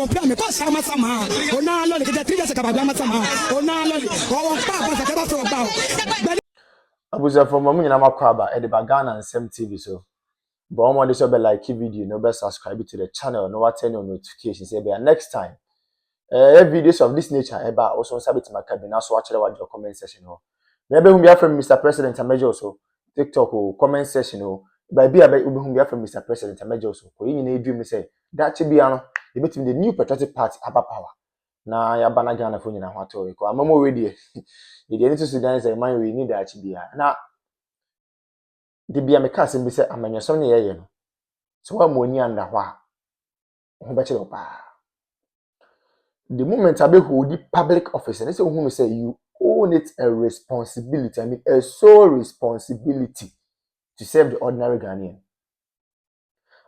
compare me cause sama sama. Ona loli ke 3 years kabagba sama. Ona loli. O pa pa ka from ba. Abuza from mamu nyina makwaba e de Ghana and Sem TV so. But omo dey so be like video, no be subscribe to the channel, no what turn on notifications. Say be next time. Videos of this nature eba also sabit makabina so watch the comment section ho. Maybe we from Mr. President Amejo so TikTok or comment section ho. But be we from Mr. President Amejo so. Ko yin na dream say that be ano e meeting the new patriotic party aba power. Na ya bana Ghana fo nyina ho ato ko amamo we dey. The need to Sudan say man we need that be na the be ameka sem be say amanyasom ne ye no. So wa mo ni anda ho a ho be chiro pa. The moment I be hold the public office, and they say, who say you own it a responsibility. I mean, a sole responsibility to serve the ordinary Ghanaian.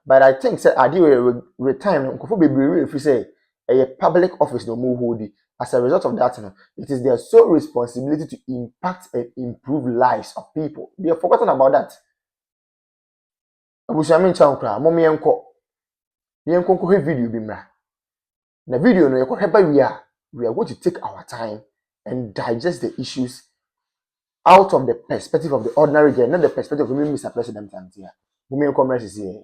But I think, say, I do retirement. If you say a public office no more hold it, as a result of that, it is their sole responsibility to impact and improve lives of people. They have forgotten about that. Abushamin chankra, mommy enko. The enko video bimra. In the video, we are going to take our time and digest the issues out of the perspective of the ordinary girl, not the perspective of Mr. President. Women commerce is here.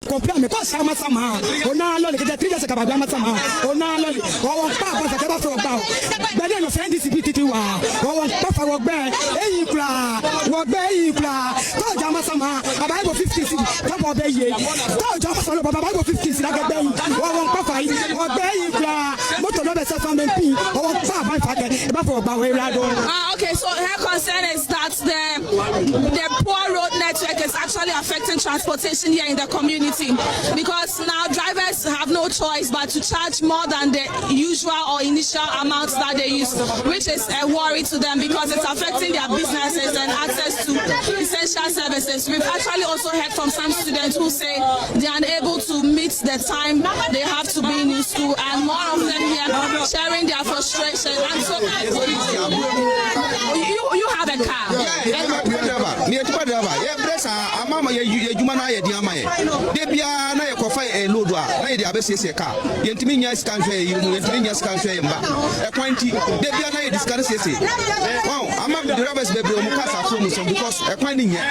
Compare me cause sama sama. Ona loli ke 3 years kabagba sama. Ona loli. O pa pa ka from ba. But then of NDC wa. O pa fa wo gbe. Eyin kura. Wo gbe eyin kura. Ko jama sama. Baba go 50 cedi. Ko bo be ye. Ko jama sama baba go 50 cedi ga gbe. Wo pa fa yi. Wo gbe eyin kura. Moto no be se fan pin. O pa ba fa ke. E ba for ba we rado. Okay, so her concern is that the poor road network is actually affecting transportation here in the community. Because now drivers have no choice but to charge more than the usual or initial amounts that they use, which is a worry to them because it's affecting their businesses and access to essential services. We've actually also heard from some students who say they are unable to meet the time they have to be in school, and more of them here sharing their frustration. And so you have a car. Debia na yekofa e lodo a na ye de abesese car yentimi nya scan hwe yi mu yentimi nya scan hwe mba e kwanti debia na ye discard sese wow ama the drivers bebre mu kasa from so because e kwan ni nya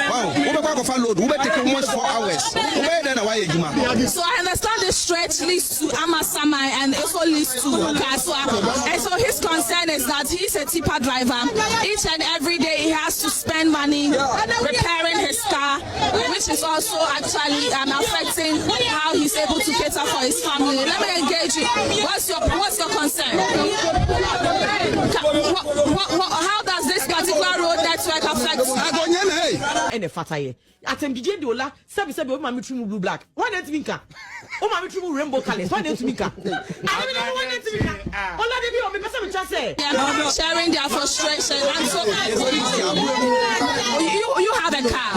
wow we be kwa load we be take almost 4 hours we be there na why ejuma. So I understand the stretch leads to Amasamai and also leads to Kaswa, and so his concern is that he's a tipper driver. Each and every day he has to spend money repairing his car, which is also actually affecting how he's able to cater for his family. Let me engage you. What's your concern? How does this particular road network affect? And the fataye. Atem DJ Dola, sabi o mami trimu blue black. Why not minka? O mami trimu rainbow colors. Why not minka? Sharing their frustration, and so you have a car.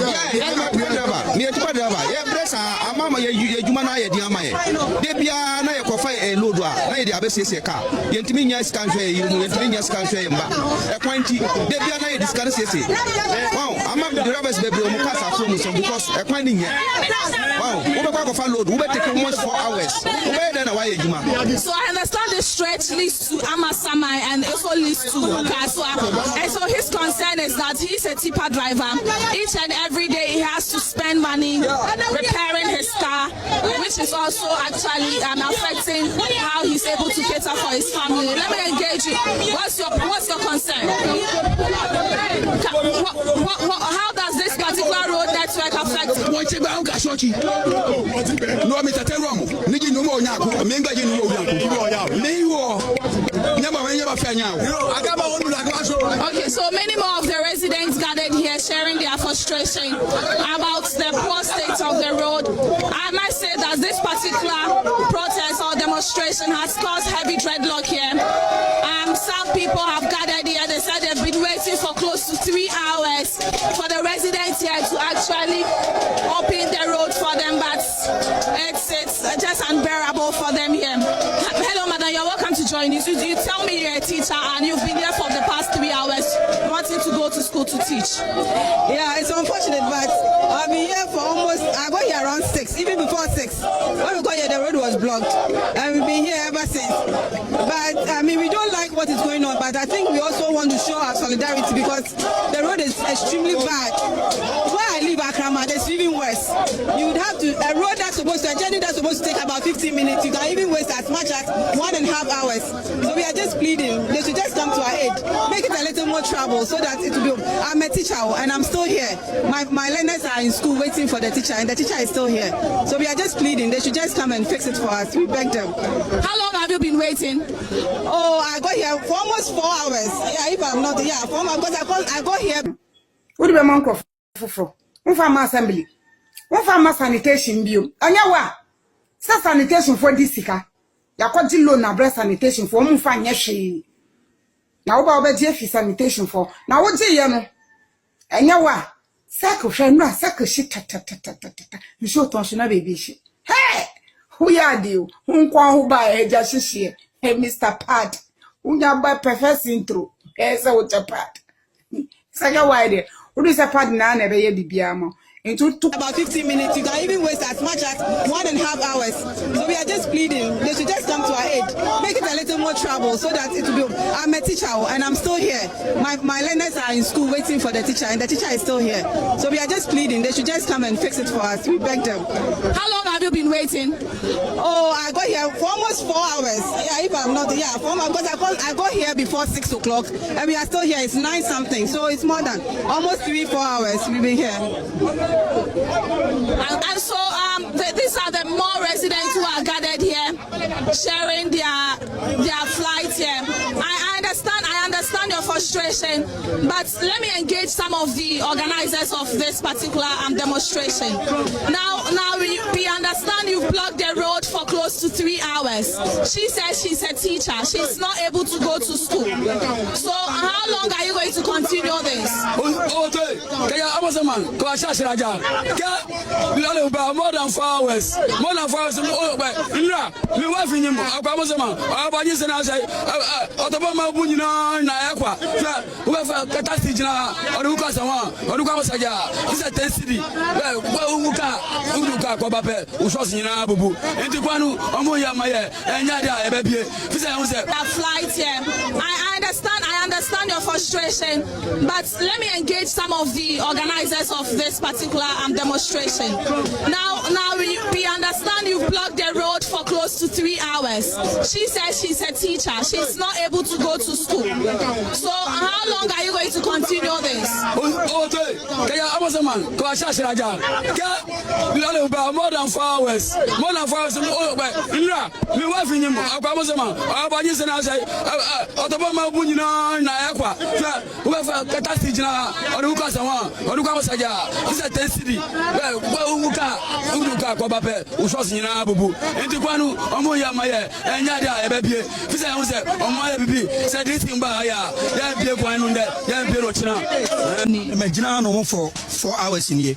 Amama ye juma na ye di amaye debia na ye kofa e lodo a na ye de abesese car yentimi nya scan hwe yi mu yentimi nya scan hwe mba e kwanti debia na ye discard sese wow ama the drivers bebre mu kasa from so because e kwan ni nya wow we be kwa kofa load we be take almost 4 hours we be there na why ye juma. So I understand the stretch leads to Amasamai and also leads to Kaswa, and so his concern is that he's a tipper driver. Each and every day he has to spend money repairing his car, which is also actually affecting how he's able to cater for his family. Let me engage you. What's your concern? How does this particular road network affect? Okay, so many more of the residents gathered here sharing their frustration about the poor state of the road. I must say that this particular protest or demonstration has caused heavy dreadlock here. Some people have gathered here. They said they've been waiting for close to 3 hours for the residents here to actually open the road for them, but it's just unbearable for them here. Hello, madam, you're welcome to join us. You tell me you're a teacher and you've been here for the past 3 hours wanting to go to school to teach. Yeah, it's unfortunate, but I've been here for almost, I got here around 6, even before 6. When we got here, the road was blocked. shocked. And we've been here ever since. But I mean, we don't like what is going on, but I think we also want to show our solidarity because the road is extremely bad. Where I live, Akrama, it's even worse. You would have to, a road that's supposed to, a journey that's supposed to take about 15 minutes, you can even waste as much as 1.5 hours. So we are just pleading, they should just come to our aid, make it a little more trouble so that it will be, I'm a teacher and I'm still here. My learners are in school waiting for the teacher and the teacher is still here. So we are just pleading, they should just come and fix it for us. We beg them. How long have you been waiting? Oh, I got here for almost 4 hours. Yeah, if I'm not, yeah, 4 hours, because I got here. What do you want for? Farm assembly. One farm sanitation bill. Anyawa. Sa sanitation for this sika. Ya kwa loan na breast sanitation for mu fa nyehwe. Na wo ba obeje fi sanitation for. Na wo je ye no. Anyawa. Sako hwe no sako shi ta. You show ton na baby shi. Hey! Who ya deal? Nkwa ho ba eja hihie. Hey Mr. Pad. Unya ba perfect intro. Esa wo Pad. Saka wide. What is a pad na na be bibia mo into about 15 minutes, you can even waste as much as 1.5 hours. So we are just pleading, they should just come to our aid, make it a little more trouble so that it will be, I'm a teacher and I'm still here. My learners are in school waiting for the teacher and the teacher is still here. So we are just pleading, they should just come and fix it for us. We beg them. How long have you been waiting? Oh, I got here for almost 4 hours. Yeah, if I'm not, yeah, 4 hours, because I got here before 6 o'clock and we are still here. It's 9 something, so it's more than almost 3-4 hours we've been here. And so these are the more residents who are gathered here, sharing their flight here. I understand your frustration, but let me engage some of the organizers of this particular demonstration. Now we understand you've blocked the road for close to 3 hours. She says she's a teacher. She's not able to go to school. So how long are you going to continue this? More than 4 hours. More than 4 hours. Me wife in him. I understand your frustration, but let me engage some of the organizers of this particular demonstration. Now we understand you've blocked the road for close to 3 hours. She says she's a teacher. She's not able to go to school. So how long are you going to continue this? More than 4 hours. More than 4 hours. Me wife in him. For 4 hours in here.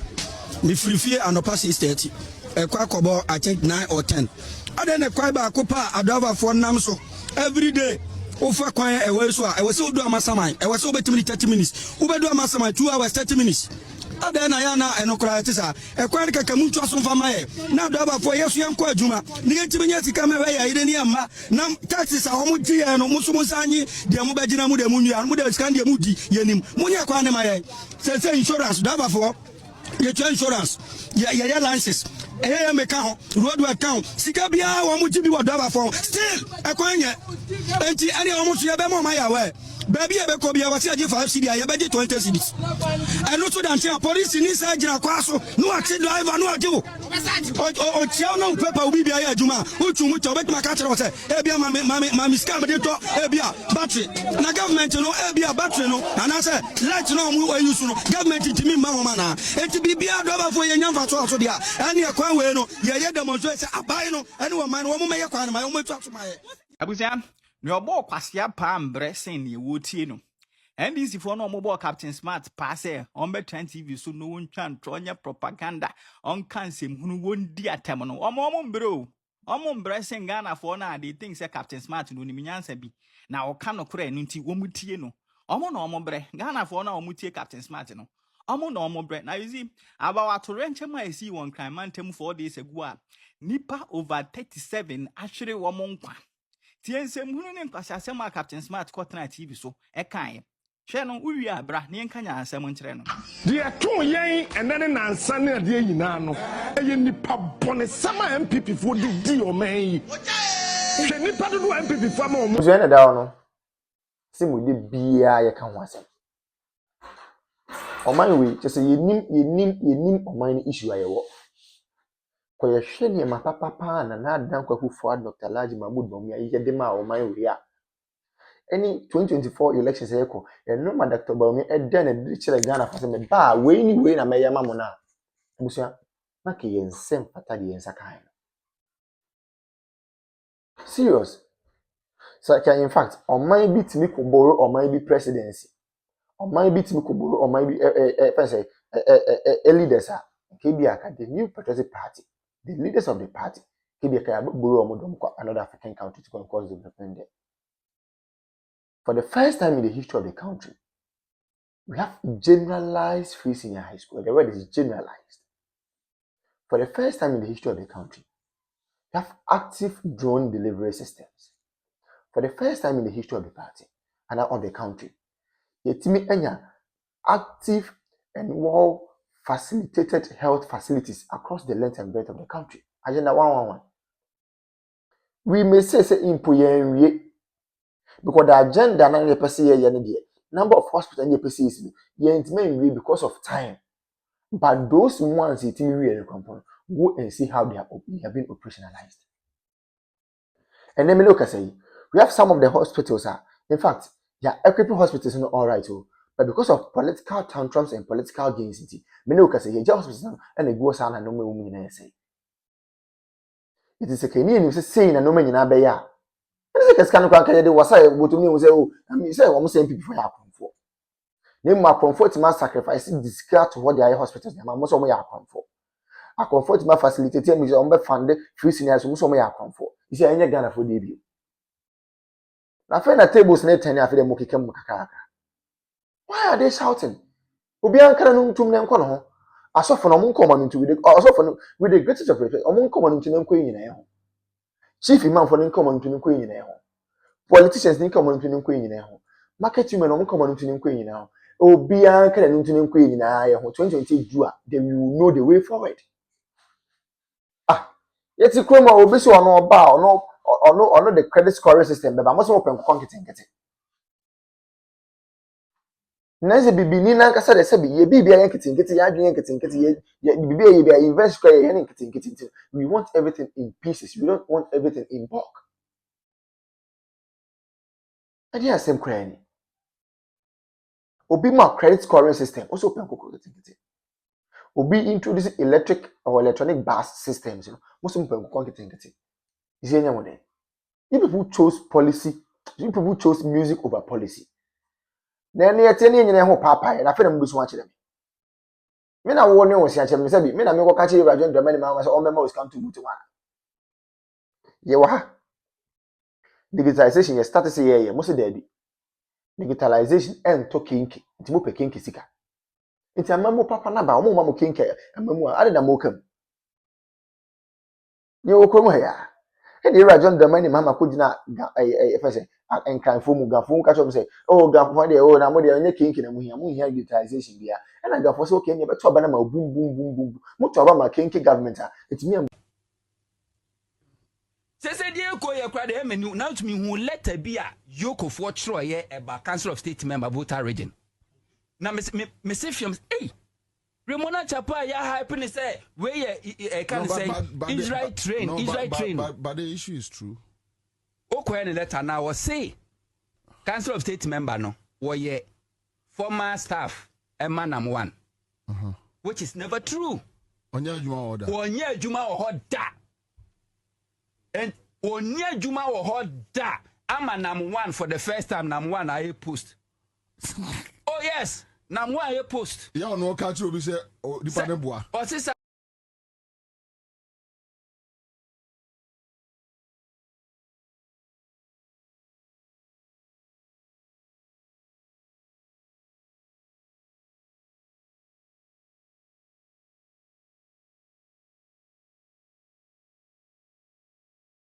Me free and past 6:30. I think 9 or 10. And then a kwaba kopa adova for namso every day. Over kwaya ewe so I was so do amasamai. I was over 30 minutes. Ube do amasamai 2 hours 30 minutes. Ada na ya na enokra tisa e kwari kaka mutu asomfa mae na do aba for yesu yanko adwuma ni yetimi nya sika me we ya ire ni amma na taxes a homo dwie no muso musanyi de mu bagina mu de mu nua mu de scan de mu di yenim munya kwa ne mae say insurance do aba for ye insurance ya license eh me ka ho road account sika bia wo mu jibi wo do aba for still e kwanya enti ani wo mu so ye be mo ma ya we baby ebe ko bia wasi age 5 cedi ya be 20 cedis eno to dan tia police ni sa gira kwa so no ati driver no ati o tia no paper obi bia ya adwuma o tu mu to bet ma ka kire wo se e bia ma scam de to e bia battery na government no e bia battery no na say light no mu use no government timi ma ho ma na enti bibia do ba fo ye nyamfa so dia ene e kwa we no ye demonstrate abai no ene wo man wo mo me ye kwa na ma wo mo tu aso ma ye abusian ne obo kwasia pa mbre sen ne wotie no NDC for no mobile Captain Smart pass on be 20 TV so no one chan tronya propaganda on cansem hunu won di atem no omo mbre sen Ghana for na they think say Captain Smart no ni nyansa bi na o ka no kora no nti wo mutie no omo na omo mbre Ghana for na o mutie Captain Smart no Omo no omo bre. Now you see, about to rent I see one crime man 4 days ago. Nipa over 37 actually womonkwa. Tiense mhunu ne nkwasiasema Captain Smart Kotna TV so e kan. Hwe no uwi abra ne nkanya ansem nkyere no. De to yen enene nansa ne de nyina no. Eye nipa bone sama MPP fo di o man yi. Hwe nipa do MPP fo ma o mo. Jene da no. Simu de bia ye kan ho asem. Oman we just yenim oman ni issue ayewo. Kwa ye hwe ne ma papa na adan kwaku fo Dr. Laji Mahmoud Bawumia ye de ma oman we ya. Any 2024 elections eko no ma Dr. Bawumia e den na chere Ghana fa se me ba we ni we na me yama mo na busia na ke ye nsem pata de yensa kan. Serious. So in fact oman bi timi ko borrow oman bi presidency. Oman bi timi ko borrow oman bi leaders are KBA the new patriotic party, the leaders of the party KBA borrow omodom another African country to cause development there. For the first time in the history of the country, we have generalized free senior high school. The word is generalized. For the first time in the history of the country, we have active drone delivery systems. For the first time in the history of the party and of the country, the active and well facilitated health facilities across the length and breadth of the country. Agenda 111. We may say in because the agenda na person here number of hospitals in person is intimate because of time. But those ones it really go and see how they have been operationalized. And then me look at say we have some of the hospitals in fact equipping hospitals not all right but because of political tantrums and political gains me look at say here hospitals and they go sana no me say it is a Kenyan who say na no me nyina be ya. This kind of can't do was I would to me say, oh, I mean, say, almost same people have come for. Name my comfort to my sacrificing discard to what the hospitals, and most of my come for. I comfort my facilitator, me on the fund, free seniors, most of my come for. You see, I ain't Ghana for debut. Now, find a tables net and after the Moki Kamaka. Why are they shouting? Ubian Cannon to them corner. I saw from among common into with the greatest of respect, among common into them queen in a chief imam for the common to the queen in a politicians need common to the queen in a market women on common to the queen now. Oh, be a can into the queen in a 2020 they will know the way forward. Yet a crime will be so on no bow, no, the credit scoring system, but I must open conquering it. Nancy Bibi Nina Casa said, ye be a getting invest getting. We want everything in pieces. We don't want everything in bulk. And here same cranny. Obi my credit scoring system also open getting. Obi introducing electric or electronic bus systems, most open getting. Is any one day? You people chose policy, you people chose music over policy. Then you tell me ho papa and I feel them watch them. Me na wo ne wo sia chem say bi me na me go catch you Addo Dramani Mahama say all members come to one. Ye wa ha. Digitalization ye start say ye mo say daddy. Digitalization en to kinki. Nti mo pe kinki sika. Nti amamu papa na ba mo ma mo kinki amamu ade na mo kam. Ye wo krom ha ya. E dey Addo Dramani Mahama ko gina efese and can form Gafon catch up say, oh, Gafon, oh, now they are kinking and we have utilization there. And I got for so can you but Banama boom, boom, boom, boom. Much about my kinky government. It's me. Say, dear, go your credit, and now to me who let a be a yoke of what Troy about Council of State member voter region. Now, Miss Iffiums, hey, Ramona Chapa, ya happiness say, where I can say, Israel train, But the issue is true. Okay, letter now was say Council of State member no ye former staff Emanam 1 which is never true. Onya Juma or da and Onya Juma or da Amanam 1 for the first time Nam 1 I post. Oh yes, Nam 1 I post. Yeah, no catch you be say oh the boy.